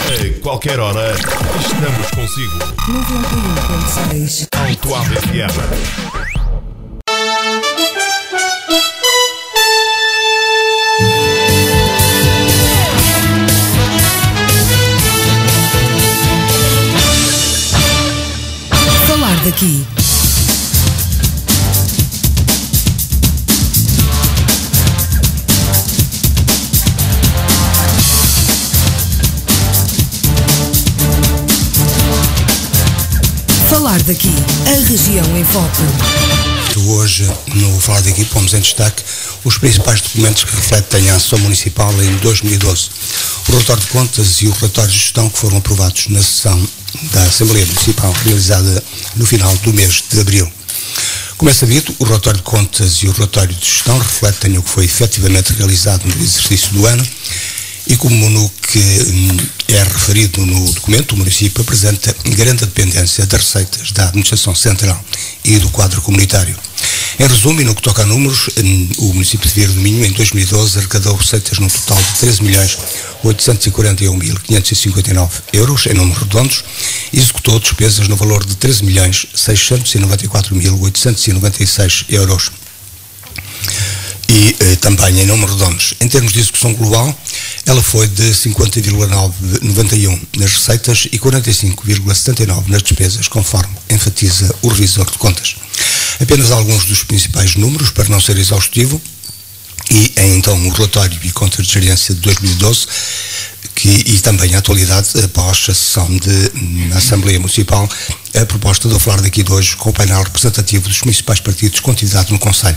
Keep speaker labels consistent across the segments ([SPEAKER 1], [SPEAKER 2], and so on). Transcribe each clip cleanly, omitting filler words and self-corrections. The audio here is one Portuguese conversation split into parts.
[SPEAKER 1] A qualquer hora, estamos consigo.
[SPEAKER 2] 91.6
[SPEAKER 1] Auto-Ab FM.
[SPEAKER 2] Daqui. Falar daqui, a região em foco.
[SPEAKER 3] Hoje, no Falar daqui, pomos em destaque os principais documentos que refletem a ação municipal em 2012. O relatório de contas e o relatório de gestão que foram aprovados na sessão da Assembleia Municipal realizada no final do mês de abril. Como é sabido, o relatório de contas e o relatório de gestão refletem o que foi efetivamente realizado no exercício do ano e, como no que é referido no documento, o município apresenta grande dependência das receitas da administração central e do quadro comunitário. Em resumo, e no que toca a números, o município de Vieira do Minho, em 2012, arrecadou receitas num total de 13.841.559 euros, em números redondos, e executou despesas no valor de 13.694.896 euros. E também em números redondos. Em termos de execução global, ela foi de 50,91 nas receitas e 45,79 nas despesas, conforme enfatiza o revisor de contas. Apenas alguns dos principais números, para não ser exaustivo, e então o relatório e contas de gerência de 2012, e também a atualidade após a sessão na Assembleia Municipal, a proposta de falar daqui de hoje com o painel representativo dos principais partidos com atividade no Conselho.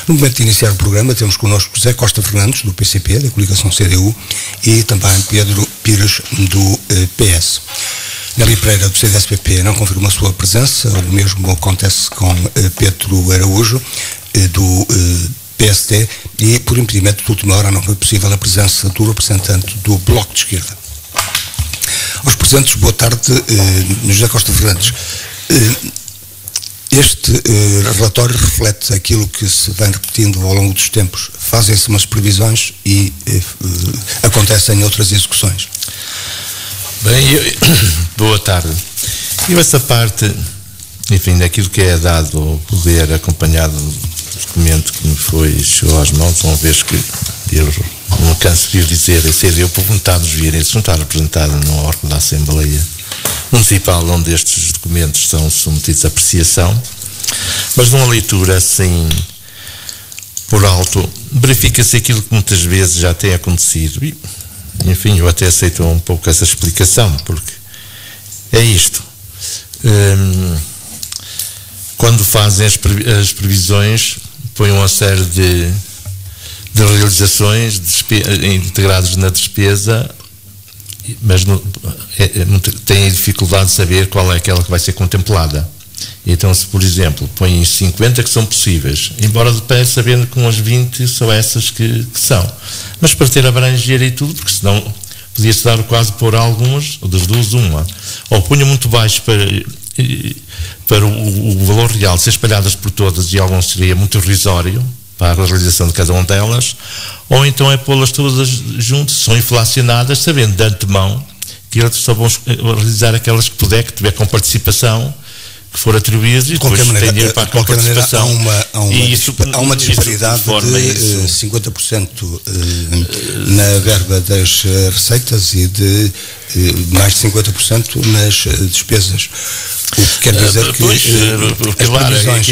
[SPEAKER 3] No momento de iniciar o programa temos connosco José Costa Fernandes, do PCP, da coligação CDU, e também Pedro Pires, do PS. Nelly Pereira, do CDS-PP, não confirma a sua presença. O mesmo acontece com Pedro Araújo, do PSD, e por impedimento de última hora não foi possível a presença do representante do Bloco de Esquerda. Aos presentes, boa tarde, José Costa Fernandes. Este relatório reflete aquilo que se vem repetindo ao longo dos tempos. Fazem-se umas previsões e acontecem outras execuções.
[SPEAKER 4] Bem, boa tarde. E essa parte, enfim, daquilo que é dado ao poder acompanhado do documento que me chegou às mãos, uma vez que eu não canso de dizer, a CDU, por vontade dos vieirenses, não está representada no órgão da Assembleia Municipal, onde estes documentos são submetidos à apreciação, mas numa leitura assim, por alto, verifica-se aquilo que muitas vezes já tem acontecido. E, enfim, eu até aceito um pouco essa explicação, porque é isto. Quando fazem as previsões, põem uma série de realizações integradas na despesa, mas têm dificuldade de saber qual é aquela que vai ser contemplada. Então, se, por exemplo, põem 50 que são possíveis, embora de pé sabendo que umas 20 são essas que são. Mas para ter abranger e tudo, porque senão podia-se dar quase por algumas, ou das duas, uma. Ou punha muito baixo para o valor real ser espalhadas por todas e alguns seria muito irrisório para a realização de cada uma delas, ou então é pô-las todas juntas, são inflacionadas, sabendo de antemão que eles só vão realizar aquelas que puder, que tiver com participação, que for atribuídas, e depois tem dinheiro para a participação.
[SPEAKER 3] Há uma disparidade de 50% na verba das receitas e de mais de 50% nas despesas. O que quer dizer que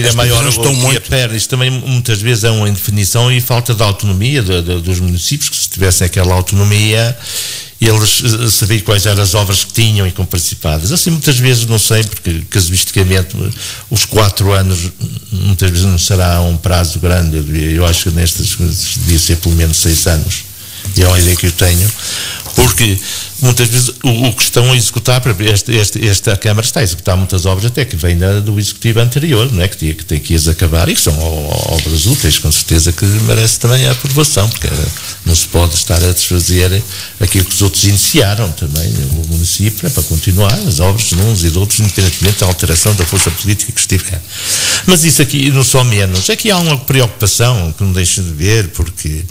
[SPEAKER 4] é maior estão muito perto. Isto também muitas vezes é uma indefinição e falta de autonomia dos municípios, que se tivessem aquela autonomia, eles sabiam quais eram as obras que tinham e com participadas. Assim, muitas vezes não sei, porque casuisticamente os 4 anos muitas vezes não será um prazo grande. Eu acho que nestas coisas devia ser pelo menos 6 anos. E é uma ideia que eu tenho, porque muitas vezes o que estão a executar, esta Câmara está a executar muitas obras até que vem do Executivo anterior, não é? Que tem que as acabar, e que são obras úteis, com certeza que merece também a aprovação, porque não se pode estar a desfazer aquilo que os outros iniciaram também. O município é para continuar as obras de uns e de outros, independentemente da alteração da força política que estiver. Mas isso aqui, não só menos, aqui há uma preocupação que não deixa de ver, porque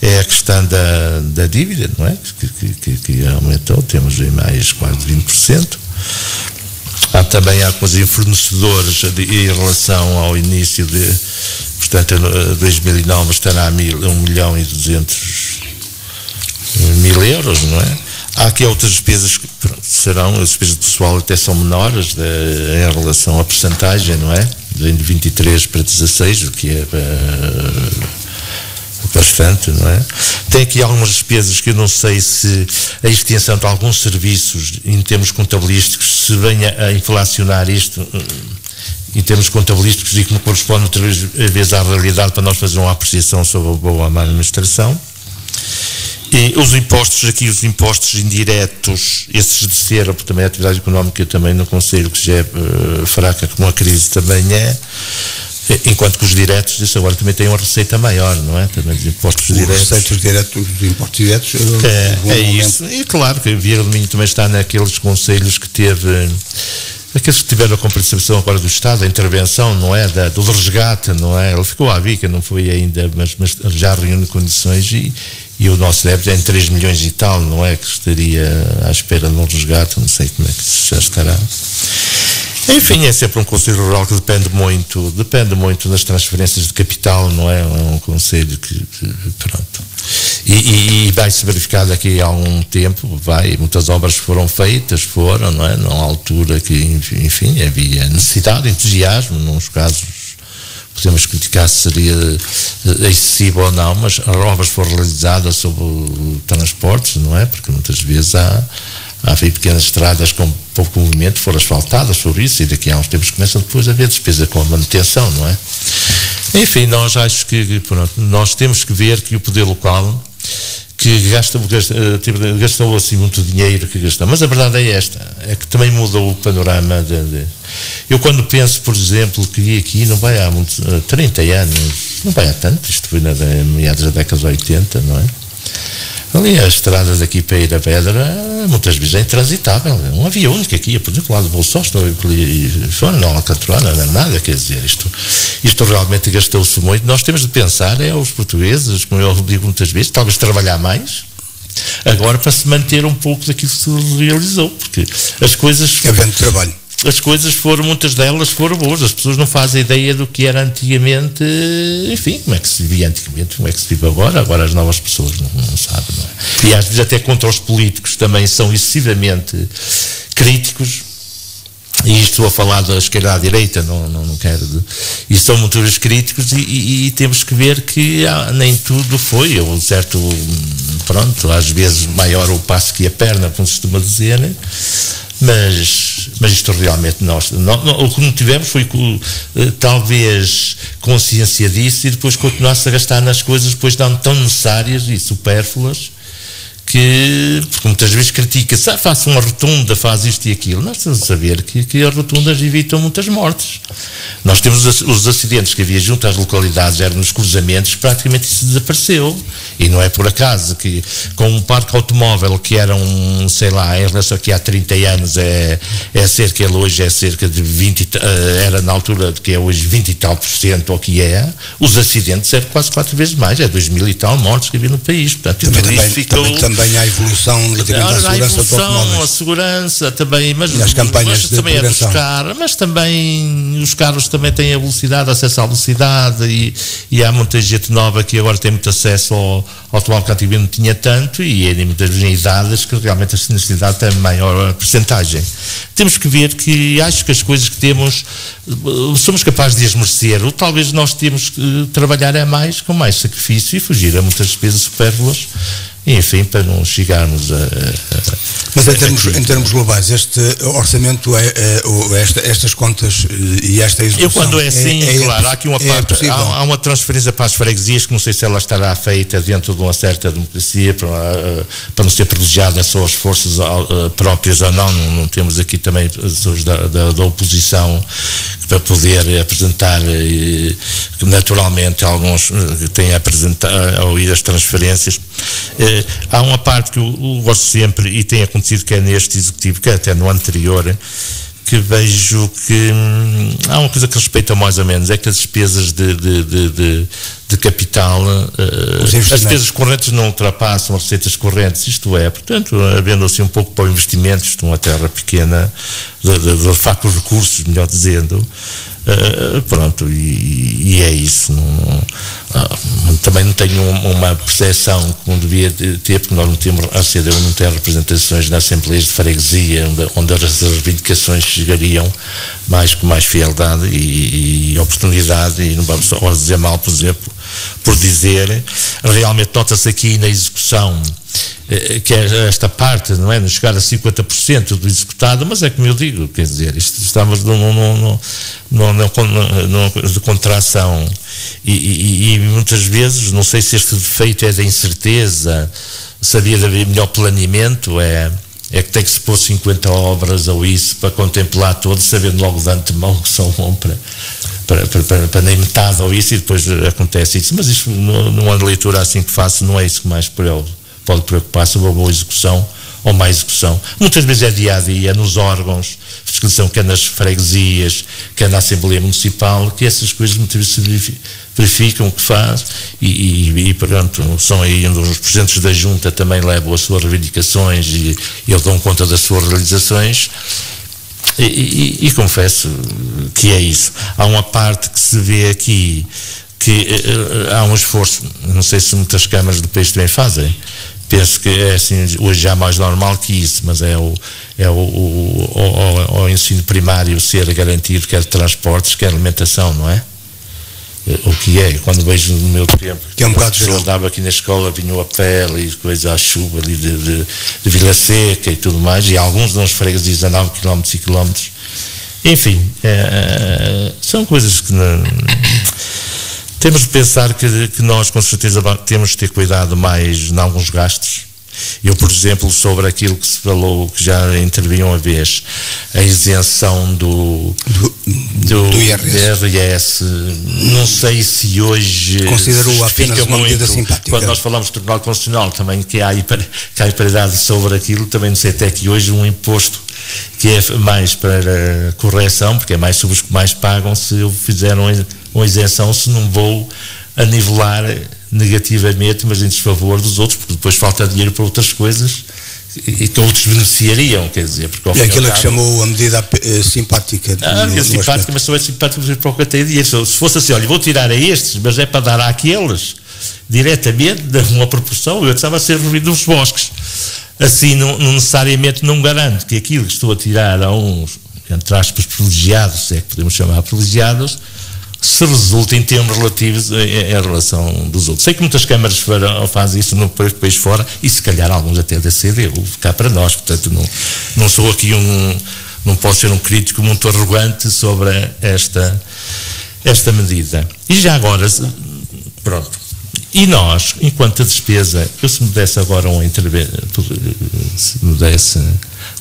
[SPEAKER 4] é a questão da dívida, não é? Que aumentou, temos em mais quase 20%. Há também alguns fornecedores em relação ao início de, portanto, 2009 estará a 1.200.000 euros, não é? Há aqui outras despesas que serão, as despesas pessoal até são menores em relação à percentagem, não é? De 23 para 16, o que é bastante, não é? Tem aqui algumas despesas que eu não sei se a extensão de alguns serviços em termos contabilísticos se venha a inflacionar isto em termos contabilísticos e que não corresponde outra vez à realidade para nós fazer uma apreciação sobre a boa má administração. E os impostos indiretos, esses desceram, porque também a atividade económica também no Conselho, que já é fraca, como a crise também é, enquanto que os diretos, isso agora também tem uma receita maior, não é? Também os impostos diretos.
[SPEAKER 3] Receitas diretos, os impostos diretos.
[SPEAKER 4] É isso. E claro que a Vieira do Minho também está naqueles conselhos que teve, aqueles que tiveram a compensação agora do Estado, a intervenção, não é? Do resgate, não é? Ele ficou à bica, não foi ainda, mas já reúne condições e o nosso débito é em 3 milhões e tal, não é? Que estaria à espera de um resgate, não sei como é que isso já estará. Enfim, é sempre um Conselho Rural que depende muito das transferências de capital, não é? É um Conselho que pronto. E vai-se verificar daqui a algum tempo, muitas obras foram feitas, não é? Numa altura que, enfim, havia necessidade, entusiasmo, nos casos podemos criticar se seria excessivo ou não, mas as obras foram realizadas sobre transportes, não é? Porque muitas vezes há pequenas estradas com pouco movimento, foram asfaltadas sobre isso, e daqui a uns tempos começam depois a haver despesa com a manutenção, não é? Enfim, nós acho que, pronto, nós temos que ver que o poder local que gastou assim muito dinheiro que gastou, mas a verdade é esta, é que também mudou o panorama eu quando penso, por exemplo, que aqui não vai há 30 anos, não vai há tanto, isto foi meados da década de 80, não é? Ali as estradas daqui para ir a Pedra muitas vezes é intransitável, não havia única aqui, por exemplo, lá do Bolsóstomo fora, não Alcatroana, não é nada, quer dizer, isto realmente gastou-se muito. Nós temos de pensar, os portugueses, como eu digo muitas vezes, talvez trabalhar mais agora para se manter um pouco daquilo que se realizou, porque as coisas
[SPEAKER 3] trabalho.
[SPEAKER 4] As coisas muitas delas foram boas, as pessoas não fazem ideia do que era antigamente, enfim, como é que se vivia antigamente, como é que se vive agora as novas pessoas não sabem, não é? E às vezes até contra os políticos também são excessivamente críticos, e estou a falar da esquerda à direita, não quero, e são muitas vezes críticos e temos que ver que nem tudo foi, ou certo, pronto, às vezes maior o passo que a perna, como se costuma dizer, né? Mas isto realmente o que não tivemos foi talvez consciência disso e depois continuar-se a gastar nas coisas depois não tão necessárias e supérfluas porque muitas vezes critica-se, faça uma rotunda, faz isto e aquilo. Nós temos a saber que as rotundas evitam muitas mortes. Nós temos os acidentes que havia junto às localidades, eram nos cruzamentos, praticamente isso desapareceu. E não é por acaso que com um parque automóvel que era sei lá, em relação aqui há 30 anos hoje é cerca de 20, era na altura de que é hoje 20 e tal %, ou que os acidentes eram quase 4 vezes mais, 2.000 e tal mortes que havia no país. Portanto,
[SPEAKER 3] também há evolução relativamente à segurança dos automóveis.
[SPEAKER 4] A segurança também, mas
[SPEAKER 3] nas campanhas de
[SPEAKER 4] também
[SPEAKER 3] prevenção.
[SPEAKER 4] Mas também os carros também têm a velocidade, acesso à velocidade e há muita gente nova que agora tem muito acesso ao automóvel que antigamente não tinha tanto e muitas vezes em idades que realmente a necessidade tem maior percentagem. Temos que ver que acho que as coisas que temos somos capazes de as merecer, ou talvez nós temos que trabalhar mais, com mais sacrifício e fugir a muitas despesas supérfluas. Enfim, para não chegarmos
[SPEAKER 3] Mas em termos globais, este orçamento estas contas e esta execução...
[SPEAKER 4] Eu quando assim, claro, há aqui uma parte, há uma transferência para as freguesias que não sei se ela estará feita dentro de uma certa democracia para não ser privilegiada só as forças próprias ou não temos aqui também pessoas da oposição para poder apresentar naturalmente alguns têm a apresentar ao ir as transferências. Há uma parte que eu gosto sempre e tem acontecido que é neste executivo, que é até no anterior, que vejo que há uma coisa que respeita mais ou menos, é que as despesas de capital, as despesas correntes não ultrapassam as receitas correntes, isto é, portanto, havendo assim um pouco para o investimento, isto é uma terra pequena, de facto os recursos, melhor dizendo, pronto, e é isso. Também não tenho uma percepção como devia ter, porque nós não temos, a CDU não tem representações nas assembleias de freguesia, onde as reivindicações chegariam mais com mais fialdade e oportunidade, e não vamos só dizer mal, por exemplo, por dizer, realmente nota-se aqui na execução que é esta parte, não é? Não chegar a 50% do executado, mas é como eu digo, quer dizer, estamos de contração e muitas vezes, não sei se este defeito é da incerteza, se havia de haver melhor planeamento, é que tem que se pôr 50 obras ou isso para contemplar todos, sabendo logo de antemão que são bom para nem metade ou isso, e depois acontece isso, mas isto numa leitura assim que faço, não é isso que mais pode preocupar, sobre a boa execução ou má execução. Muitas vezes é dia a dia, nos órgãos de fiscalização, quer nas freguesias, quer na Assembleia Municipal, que essas coisas muitas vezes se verificam o que faz e pronto, são aí onde os presidentes da Junta também levam as suas reivindicações e eles dão conta das suas realizações. E confesso que é isso. Há uma parte que se vê aqui que há um esforço, não sei se muitas câmaras do país também fazem, penso que é assim, hoje já mais normal que isso, mas é o ensino primário ser garantido, quer transportes, quer alimentação, não é? O que é, quando vejo no meu tempo
[SPEAKER 3] que é um bocado geral,
[SPEAKER 4] andava aqui na escola, vinha a pele e coisa à chuva ali de Vila Seca e tudo mais, e alguns não os freguesias andavam quilómetros e quilómetros, enfim, são coisas que temos de pensar que nós com certeza temos de ter cuidado mais em alguns gastos. Eu, por exemplo, sobre aquilo que se falou, que já intervinham uma vez, a isenção do IRS, não sei se hoje
[SPEAKER 3] considerou apenas uma medida simpática.
[SPEAKER 4] Quando nós falamos do Tribunal Constitucional também, que há paridade sobre aquilo, também não sei até que hoje um imposto que é mais para correção, porque é mais sobre os que mais pagam, se eu fizer uma isenção, se não vou a nivelar negativamente, mas em desfavor dos outros, porque depois falta dinheiro para outras coisas e que outros beneficiariam, quer dizer, porque
[SPEAKER 3] é aquilo que chamou a medida simpática.
[SPEAKER 4] É simpática, mas só é simpática para o que tem dinheiro. Se fosse assim, olha, vou tirar a estes, mas é para dar àqueles diretamente, de uma proporção, eu estava a ser revido nos bosques. Assim, não necessariamente não garante que aquilo que estou a tirar a uns, entre aspas, privilegiados, se é que podemos chamar privilegiados, se resulta em termos relativos em relação dos outros. Sei que muitas câmaras fazem isso no país fora, e se calhar alguns até da CDU, cá para nós, portanto não sou aqui não posso ser um crítico muito arrogante sobre esta medida. E já agora, pronto, e nós, enquanto a despesa, se me desse agora se me desse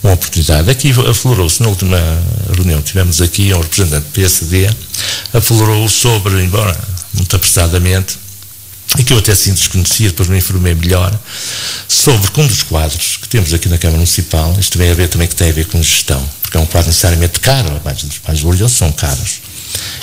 [SPEAKER 4] uma oportunidade, aqui aflorou-se na última reunião, tivemos aqui um representante do PSD, aflorou sobre, embora muito apressadamente, e que eu até assim desconhecia, depois me informei melhor, sobre que um dos quadros que temos aqui na Câmara Municipal, isto tem a ver também com gestão, porque é um quadro necessariamente caro, os mais valiosos são caros,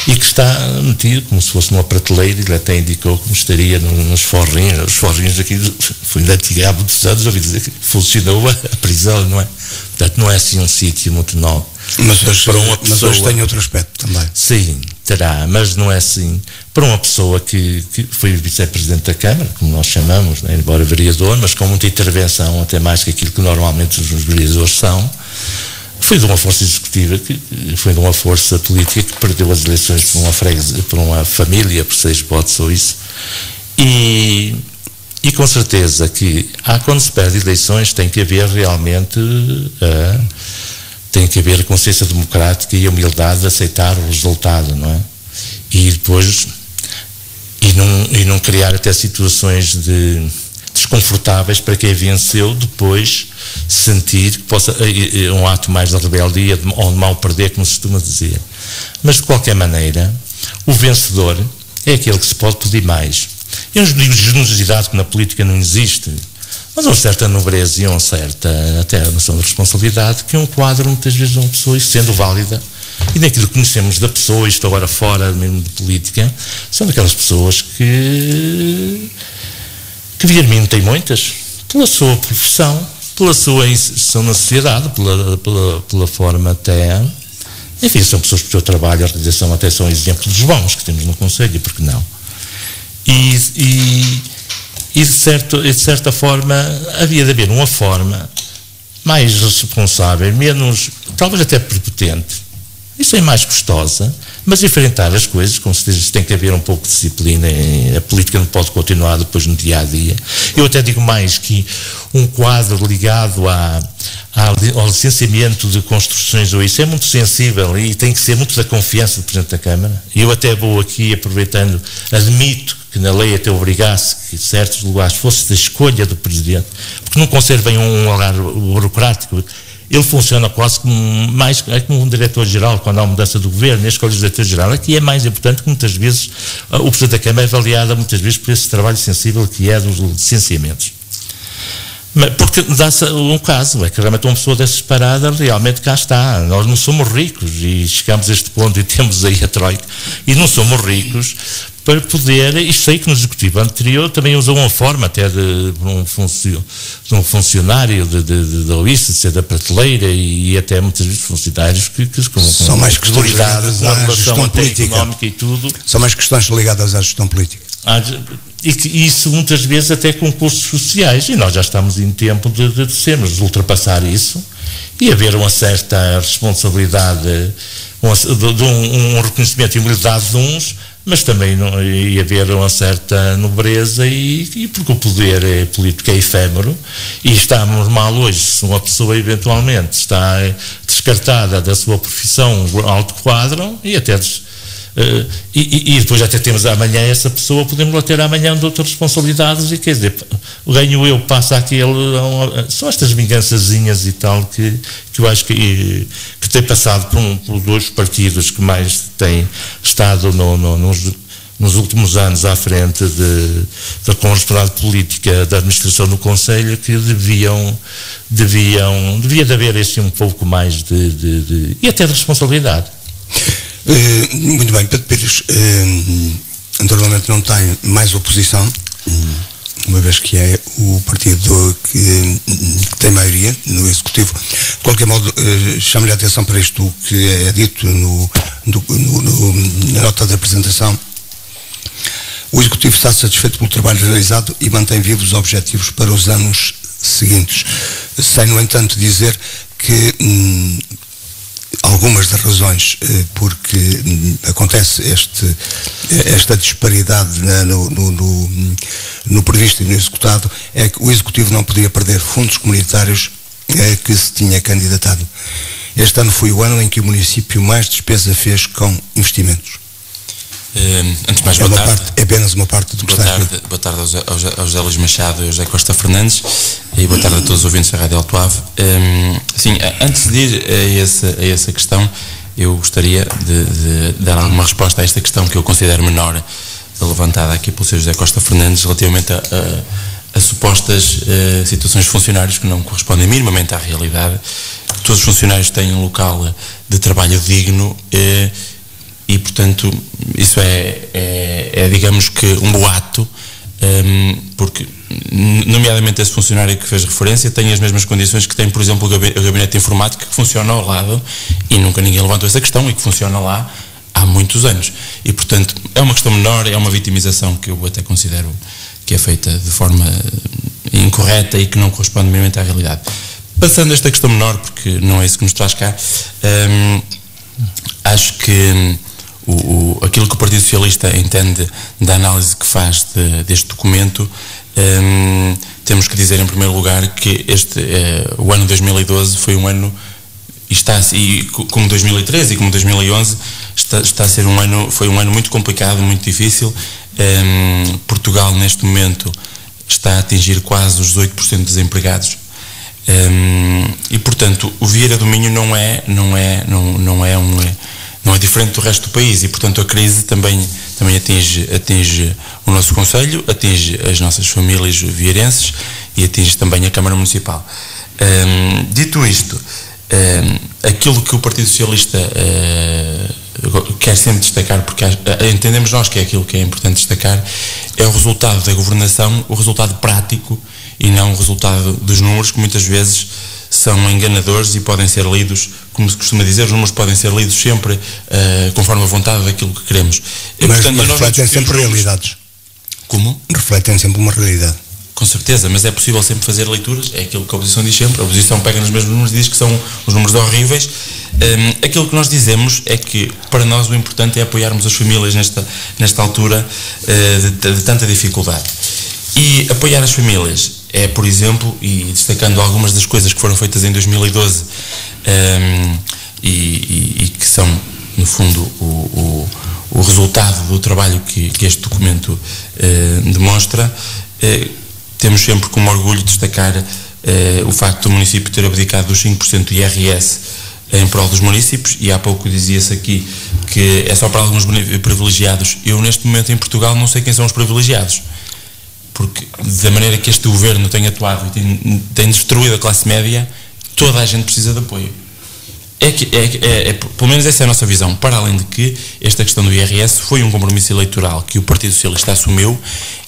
[SPEAKER 4] e que está metido como se fosse numa prateleira, ele até indicou como estaria nos forrinhos, os forrinhos aqui, foi da antiga há muitos anos, ouvi dizer que funcionou a prisão, não é? Portanto, não é assim um sítio muito novo.
[SPEAKER 3] Mas hoje tem outro aspecto também.
[SPEAKER 4] Sim, terá, mas não é assim. Para uma pessoa que foi vice-presidente da Câmara, como nós chamamos, né, embora vereador, mas com muita intervenção, até mais que aquilo que normalmente os vereadores são, foi de uma força executiva, foi de uma força política que perdeu as eleições por uma família, por 6 votos ou isso. E com certeza que quando se perde eleições tem que haver realmente tem que haver consciência democrática e a humildade de aceitar o resultado, não é? E depois e não criar até situações desconfortáveis para quem venceu depois sentir que possa um ato mais de rebeldia ou de mal perder, como se costuma dizer. Mas de qualquer maneira o vencedor é aquele que se pode pedir mais. Eu não digo generosidade, que na política não existe. mas uma certa nobreza e uma certa até a noção de responsabilidade que um quadro muitas vezes uma pessoa, sendo válida, e daquilo que conhecemos da pessoa, isto agora fora mesmo de política, são daquelas pessoas que Guilhermino tem muitas, pela sua profissão, pela sua inserção na sociedade, pela forma até, enfim, são pessoas que o seu trabalho, a realização até são exemplos dos bons que temos no Conselho, e por que não? E de certa forma havia de haver uma forma mais responsável, menos, talvez até prepotente, isso é mais custosa, mas enfrentar as coisas, com certeza tem que haver um pouco de disciplina, a política não pode continuar depois no dia a dia. Eu até digo mais que um quadro ligado ao licenciamento de construções ou isso é muito sensível e tem que ser muito da confiança do Presidente da Câmara. E eu até vou aqui aproveitando, admito que na lei até obrigasse que certos lugares fosse da escolha do Presidente, porque não Conselho vem um lugar burocrático. Ele funciona quase como como um diretor-geral, quando há uma mudança do governo, a escolha do diretor-geral. Aqui é mais importante que muitas vezes o Presidente da Câmara é avaliado muitas vezes por esse trabalho sensível que é dos licenciamentos. Mas, porque dá-se um caso, é que realmente uma pessoa dessas paradas realmente cá está. Nós não somos ricos e chegamos a este ponto e temos aí a Troika e não somos ricos para poder, e sei que no executivo anterior também usou uma forma até de um funcionário da OIS, de ser da prateleira e até muitas vezes funcionários que
[SPEAKER 3] são mais questões ligadas à gestão política
[SPEAKER 4] e tudo.
[SPEAKER 3] São mais questões ligadas à gestão política.
[SPEAKER 4] E que isso muitas vezes até com custos sociais, e nós já estamos em tempo de ultrapassar isso e haver uma certa responsabilidade, um reconhecimento e humildade de uns, mas também ia haver uma certa nobreza e porque o poder político é efêmero e estamos mal hoje se uma pessoa eventualmente está descartada da sua profissão alto quadro e até e depois até temos amanhã essa pessoa, podemos lá ter amanhã de outras responsabilidades e quer dizer, ganho eu, passa aquele, são estas vingançazinhas e tal que eu acho que tem passado por dois partidos que mais têm estado nos últimos anos à frente da correspondente política da administração do Conselho, que devia de haver esse um pouco mais e até de responsabilidade.
[SPEAKER 3] Muito bem, Pedro Pires naturalmente não tem mais oposição, uma vez que é o partido que tem maioria no Executivo. De qualquer modo, chamo-lhe a atenção para isto que é dito na nota de apresentação. O Executivo está satisfeito pelo trabalho realizado e mantém vivos os objetivos para os anos seguintes. Sem, no entanto, dizer que algumas das razões porque acontece esta disparidade no previsto e no executado é que o Executivo não podia perder fundos comunitários que se tinha candidatado. Este ano foi o ano em que o município mais despesa fez com investimentos.
[SPEAKER 5] Antes de mais, boa tarde.
[SPEAKER 3] É apenas uma parte do que está aqui.
[SPEAKER 5] Boa tarde ao José Luís Machado e ao José Costa Fernandes e boa tarde a todos os ouvintes da Rádio Alto Ave. Sim, antes de ir a essa questão, eu gostaria de dar alguma resposta a esta questão que eu considero menor, levantada aqui pelo Sr. José Costa Fernandes, relativamente a supostas situações de funcionários que não correspondem minimamente à realidade. Todos os funcionários têm um local de trabalho digno e, portanto, isso é digamos que um boato, porque, nomeadamente, esse funcionário que fez referência tem as mesmas condições que tem, por exemplo, o gabinete informático que funciona ao lado e nunca ninguém levantou essa questão e que funciona lá há muitos anos. E, portanto, é uma questão menor, é uma vitimização que eu até considero que é feita de forma incorreta e que não corresponde minimamente à realidade. Passando a esta questão menor, porque não é isso que nos traz cá, acho que aquilo que o Partido Socialista entende da análise que faz deste documento, temos que dizer em primeiro lugar que o ano 2012 foi um ano, e como 2013 e como 2011 está a ser foi um ano muito complicado, muito difícil. Portugal neste momento está a atingir quase os 18% de desempregados. E, portanto, o Vieira do Minho não é diferente do resto do país e, portanto, a crise também atinge o nosso concelho, atinge as nossas famílias vieirenses e atinge também a Câmara Municipal. Dito isto, aquilo que o Partido Socialista quer sempre destacar, porque entendemos nós que é aquilo que é importante destacar, é o resultado da governação, o resultado prático e não o resultado dos números, que muitas vezes são enganadores e podem ser lidos, como se costuma dizer, os números podem ser lidos sempre conforme a vontade daquilo que queremos.
[SPEAKER 3] Mas refletem sempre realidades.
[SPEAKER 5] Como?
[SPEAKER 3] Refletem sempre uma realidade.
[SPEAKER 5] Com certeza, mas é possível sempre fazer leituras, é aquilo que a oposição diz sempre, a oposição pega nos mesmos números e diz que são os números horríveis. Aquilo que nós dizemos é que para nós o importante é apoiarmos as famílias nesta altura de tanta dificuldade. E apoiar as famílias é, por exemplo, e destacando algumas das coisas que foram feitas em 2012 e que são, no fundo, o resultado do trabalho que este documento demonstra, temos sempre como orgulho destacar o facto do município ter abdicado dos 5% do IRS em prol dos municípios, e há pouco dizia-se aqui que é só para alguns privilegiados. Eu, neste momento, em Portugal, não sei quem são os privilegiados, porque da maneira que este governo tem atuado e tem destruído a classe média, toda a gente precisa de apoio. Pelo menos essa é a nossa visão, para além de que esta questão do IRS foi um compromisso eleitoral que o Partido Socialista assumiu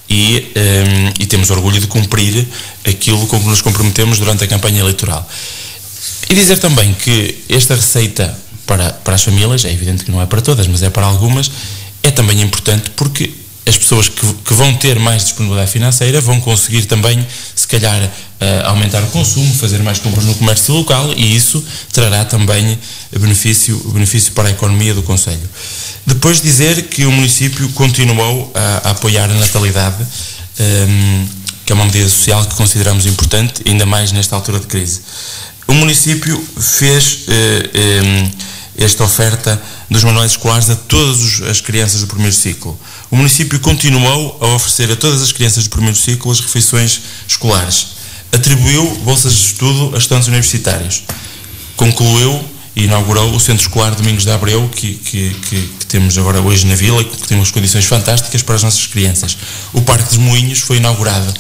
[SPEAKER 5] e temos orgulho de cumprir aquilo com que nos comprometemos durante a campanha eleitoral. E dizer também que esta receita para as famílias, é evidente que não é para todas, mas é para algumas, é também importante porque as pessoas que vão ter mais disponibilidade financeira vão conseguir também, se calhar, aumentar o consumo, fazer mais compras no comércio local, e isso trará também benefício para a economia do concelho. Depois dizer que o município continuou a apoiar a natalidade, que é uma medida social que consideramos importante, ainda mais nesta altura de crise. O município fez esta oferta dos manuais escolares a todas as crianças do primeiro ciclo. O município continuou a oferecer a todas as crianças do primeiro ciclo as refeições escolares. Atribuiu bolsas de estudo a estudantes universitários. Concluiu e inaugurou o Centro Escolar Domingos de Abreu, que temos agora hoje na Vila, que tem umas condições fantásticas para as nossas crianças. O Parque dos Moinhos foi inaugurado.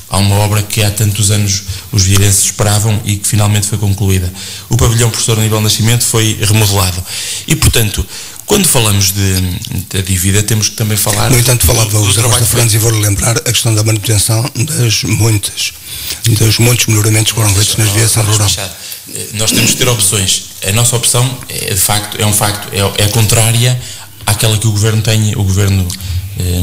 [SPEAKER 5] Há uma obra que há tantos anos os vieirenses esperavam e que finalmente foi concluída. O pavilhão Professor Aníbal Nascimento foi remodelado. E, portanto, quando falamos da dívida, temos que também falar...
[SPEAKER 3] No entanto, falava o José Costa Fernandes, e vou-lhe lembrar a questão da manutenção dos muitos melhoramentos que foram feitos nas vias rurais.
[SPEAKER 5] Nós temos que ter opções. A nossa opção, é contrária àquela que o Governo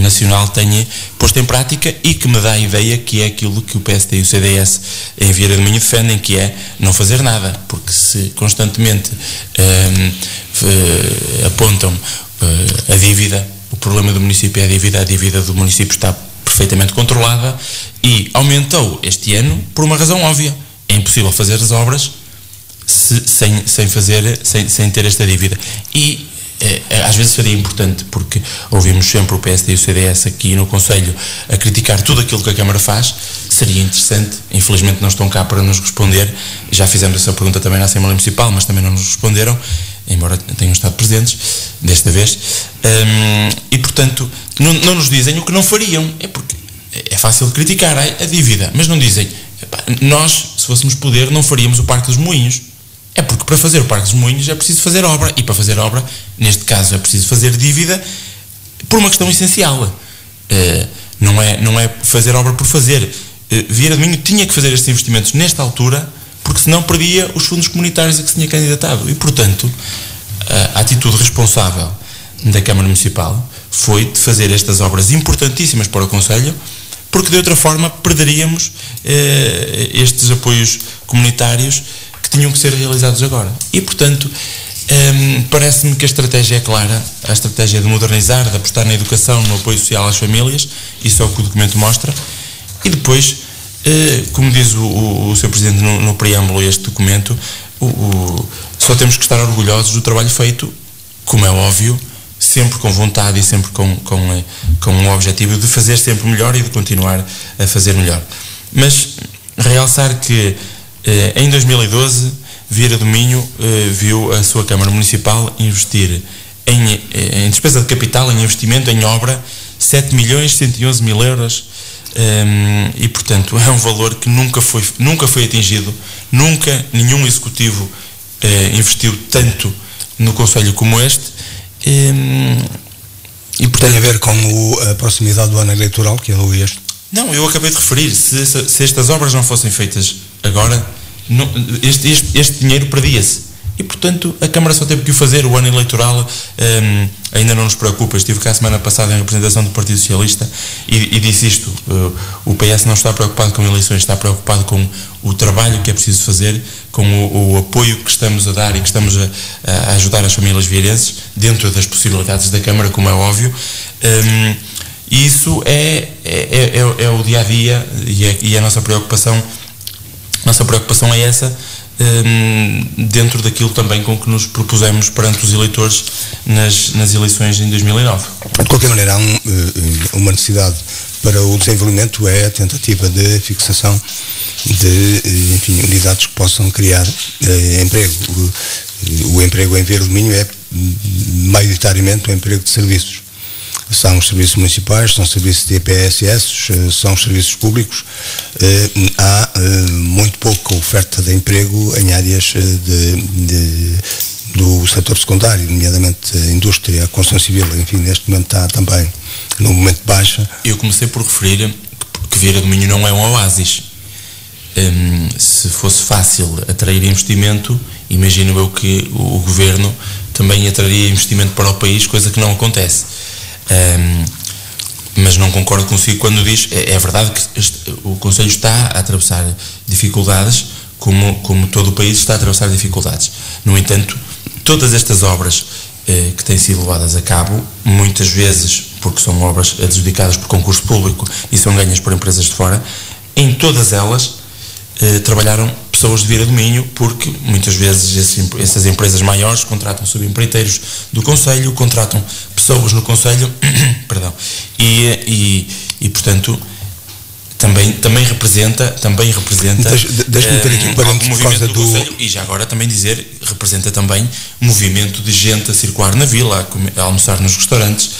[SPEAKER 5] Nacional tenha posto em prática e que me dá a ideia que é aquilo que o PSD e o CDS em Vieira do Minho defendem, que é não fazer nada, porque se constantemente apontam a dívida, o problema do município é a dívida do município está perfeitamente controlada e aumentou este ano por uma razão óbvia: é impossível fazer as obras sem ter esta dívida. E às vezes seria importante, porque ouvimos sempre o PSD e o CDS aqui no Conselho a criticar tudo aquilo que a Câmara faz. Seria interessante, infelizmente não estão cá para nos responder, já fizemos essa pergunta também na Assembleia Municipal, mas também não nos responderam, embora tenham estado presentes desta vez, e portanto não nos dizem o que não fariam. É porque é fácil criticar a dívida, mas não dizem: nós, se fôssemos poder, não faríamos o Parque dos Moinhos. É porque para fazer o Parque dos Moinhos é preciso fazer obra, e para fazer obra, neste caso, é preciso fazer dívida por uma questão essencial. Não é fazer obra por fazer. Vieira do Minho tinha que fazer estes investimentos nesta altura, porque senão perdia os fundos comunitários a que se tinha candidatado. E, portanto, a atitude responsável da Câmara Municipal foi de fazer estas obras importantíssimas para o Concelho, porque de outra forma perderíamos estes apoios comunitários que tinham que ser realizados agora. E, portanto, parece-me que a estratégia é clara, a estratégia de modernizar, de apostar na educação, no apoio social às famílias. Isso é o que o documento mostra. E depois, como diz o Sr. Presidente no preâmbulo a este documento, só temos que estar orgulhosos do trabalho feito, como é óbvio, sempre com vontade e sempre com o objetivo de fazer sempre melhor e de continuar a fazer melhor. Mas realçar que em 2012 Vieira do Minho viu a sua Câmara Municipal investir em despesa de capital, em investimento, em obra, 7.111.000 euros e portanto é um valor que nunca foi atingido, nunca nenhum executivo investiu tanto no Conselho como este, e portanto,
[SPEAKER 3] tem a ver com a proximidade do ano eleitoral, que é este?
[SPEAKER 5] Não, eu acabei de referir, se estas obras não fossem feitas agora, este dinheiro perdia-se. E, portanto, a Câmara só teve que o fazer. O ano eleitoral ainda não nos preocupa. Estive cá a semana passada em representação do Partido Socialista e disse isto. O PS não está preocupado com eleições, está preocupado com o trabalho que é preciso fazer, com o apoio que estamos a dar e que estamos a ajudar as famílias vieirenses, dentro das possibilidades da Câmara, como é óbvio. E isso é o dia-a-dia e a nossa preocupação é essa, dentro daquilo também com que nos propusemos perante os eleitores nas eleições em 2009.
[SPEAKER 3] De qualquer maneira, há uma necessidade para o desenvolvimento, é a tentativa de fixação de unidades que possam criar emprego. O emprego em Vieira do Minho é maioritariamente um emprego de serviços. São os serviços municipais, são serviços de EPSS, são os serviços públicos. Há muito pouca oferta de emprego em áreas do setor secundário, nomeadamente a indústria, a construção civil, enfim, neste momento está também num momento de baixa.
[SPEAKER 5] Eu comecei por referir que Vieira do Minho não é um oásis. Se fosse fácil atrair investimento, imagino eu que o Governo também atraria investimento para o país, coisa que não acontece. Mas não concordo consigo quando diz, é verdade que o Conselho está a atravessar dificuldades, como todo o país está a atravessar dificuldades. No entanto, todas estas obras que têm sido levadas a cabo, muitas vezes porque são obras adjudicadas por concurso público e são ganhas por empresas de fora, em todas elas trabalharam pessoas de Vieira do Minho, porque muitas vezes essas empresas maiores contratam subempreiteiros do Conselho, contratam pessoas no Conselho, perdão, e portanto também representa
[SPEAKER 3] deixa-me ter aqui
[SPEAKER 5] algum movimento do Conselho, e já agora também dizer, representa também movimento de gente a circular na vila, a almoçar nos restaurantes,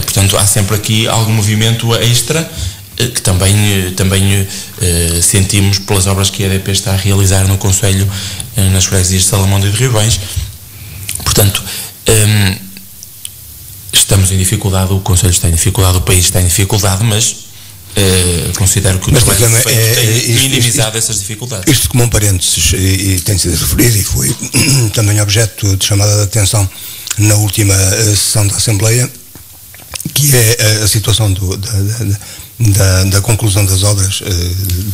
[SPEAKER 5] portanto há sempre aqui algum movimento extra que também sentimos pelas obras que a EDP está a realizar no Conselho, nas freguesias de Salamonde e de Riobães. Portanto, estamos em dificuldade, o Conselho está em dificuldade, o país está em dificuldade, mas considero que o trabalho feito tem minimizado essas dificuldades.
[SPEAKER 3] Isto como um parênteses, e tem sido referido, e foi também objeto de chamada de atenção na última sessão da Assembleia, que é a situação da conclusão das obras